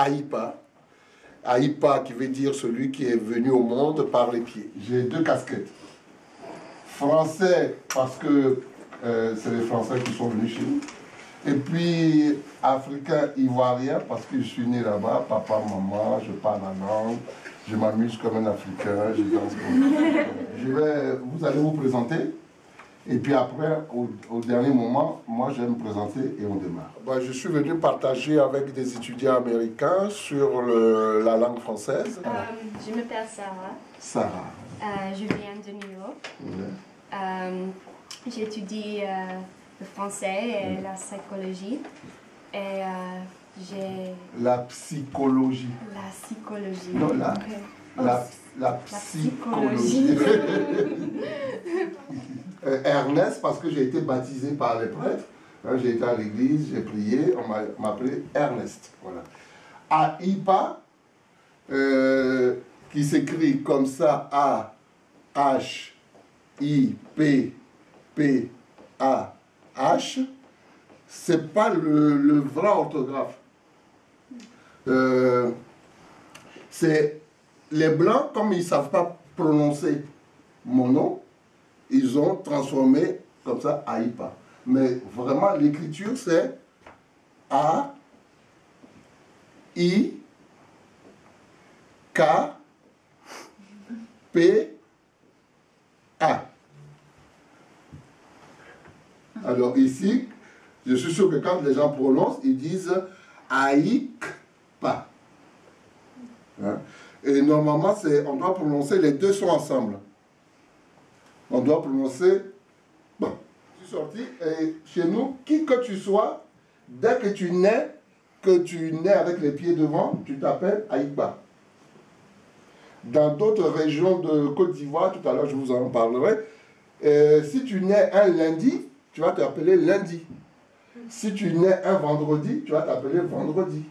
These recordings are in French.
Aïpa. Aïpa qui veut dire celui qui est venu au monde par les pieds. J'ai deux casquettes. Français parce que c'est les Français qui sont venus chez nous. Et puis africain ivoirien parce que je suis né là-bas, papa, maman, je parle la langue, je m'amuse comme un Africain, je danse comme vous allez vous présenter. Et puis après, au dernier moment, moi je vais me présenter et on démarre. Je suis venu partager avec des étudiants américains sur la langue française. Je m'appelle Sarah. Sarah. Je viens de New York. J'étudie le français et la psychologie. Et j'ai... La psychologie. La psychologie. Non, la psychologie. Ernest, parce que j'ai été baptisé par les prêtres. J'ai été à l'église, j'ai prié, on m'a appelé Ernest. Voilà. Aïpa, qui s'écrit comme ça, A-H-I-P-P-A-H, c'est pas le vrai orthographe. C'est les Blancs, comme ils ne savent pas prononcer mon nom, ils ont transformé comme ça Aïpa. Mais vraiment, l'écriture, c'est A, I, K, P, A. Alors ici, je suis sûr que quand les gens prononcent, ils disent Aïkpa. Hein? Et normalement, on doit prononcer, les deux sont ensemble. On doit prononcer, bon, je suis sorti, et chez nous, qui que tu sois, dès que tu nais avec les pieds devant, tu t'appelles Aïkba. Dans d'autres régions de Côte d'Ivoire, tout à l'heure je vous en parlerai, si tu nais un lundi, tu vas t'appeler lundi. Si tu nais un vendredi, tu vas t'appeler vendredi.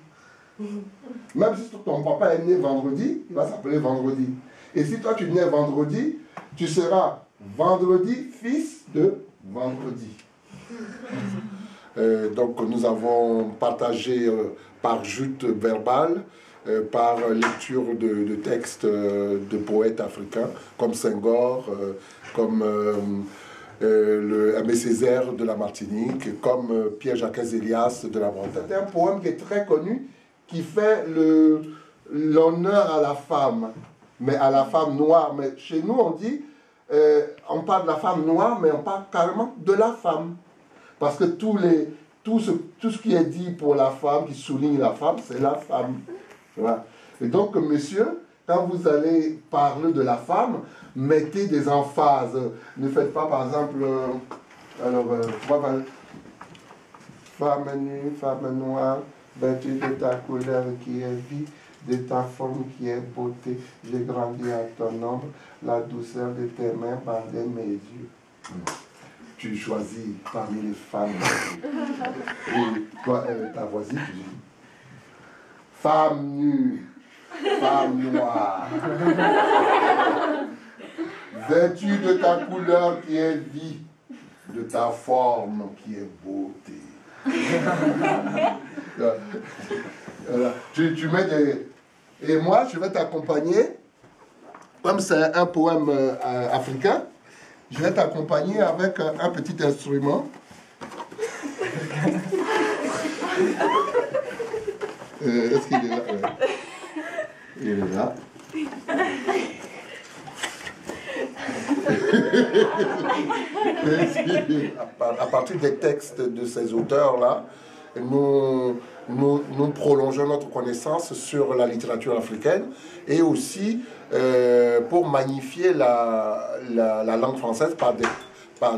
Même si ton papa est né vendredi, il va s'appeler vendredi. Et si toi tu nais vendredi, tu seras vendredi, fils de vendredi. Donc nous avons partagé par jute verbale, par lecture de textes de poètes africains, comme Senghor, comme Aimé Césaire de la Martinique, comme Pierre-Jacques Elias de la Bretagne. C'est un poème qui est très connu, qui fait l'honneur à la femme, mais à la femme noire. Mais chez nous, on dit, on parle de la femme noire, mais on parle carrément de la femme. Parce que tout ce qui est dit pour la femme, qui souligne la femme, c'est la femme. Voilà. Et donc, monsieur, quand vous allez parler de la femme, mettez des emphases. Ne faites pas, par exemple, femme nue, femme noire, vêtue de ta couleur qui est vie, de ta forme qui est beauté. J'ai grandi à ton ombre, la douceur de tes mains bandait mes yeux. Tu choisis parmi les femmes. Et toi, ta voisine, tu dis femme nue, femme noire, vêtue de ta couleur qui est vie, de ta forme qui est beauté. Voilà. Tu mets des... Et moi, je vais t'accompagner, comme c'est un poème africain, je vais t'accompagner avec un petit instrument. Est-ce qu'il est là? Il est là. À partir des textes de ces auteurs-là, nous prolongeons notre connaissance sur la littérature africaine et aussi pour magnifier la langue française par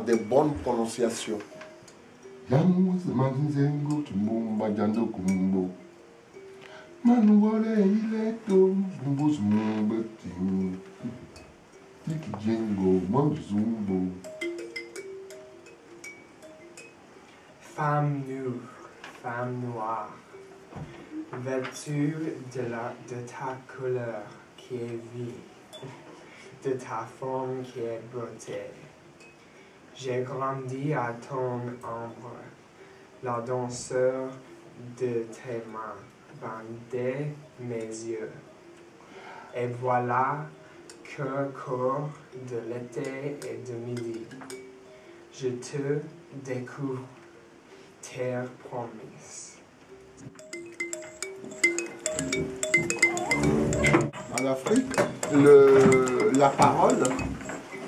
des bonnes prononciations. Femme nue, femme noire, vêtue de ta couleur qui est vie, de ta forme qui est beauté. J'ai grandi à ton ombre, la douceur de tes mains bandais mes yeux. Et voilà qu'un corps de l'été et de midi, je te découvre, terre promise. En Afrique, la parole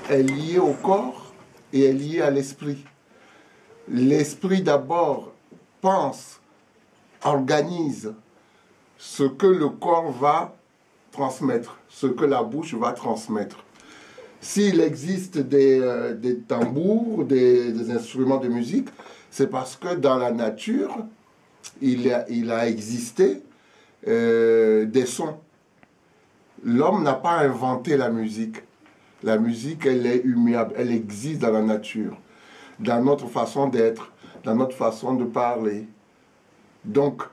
est liée au corps et est liée à l'esprit. L'esprit d'abord pense, organise ce que le corps va transmettre, ce que la bouche va transmettre. S'il existe des tambours, des instruments de musique, c'est parce que dans la nature, il a existé des sons. L'homme n'a pas inventé la musique. La musique, elle est immuable, elle existe dans la nature, dans notre façon d'être, dans notre façon de parler. Donc,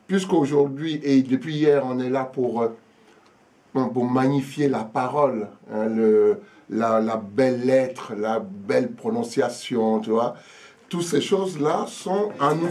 puisqu'aujourd'hui et depuis hier, on est là pour magnifier la parole, hein, la belle lettre, la belle prononciation, tu vois. Toutes ces choses-là sont en nous.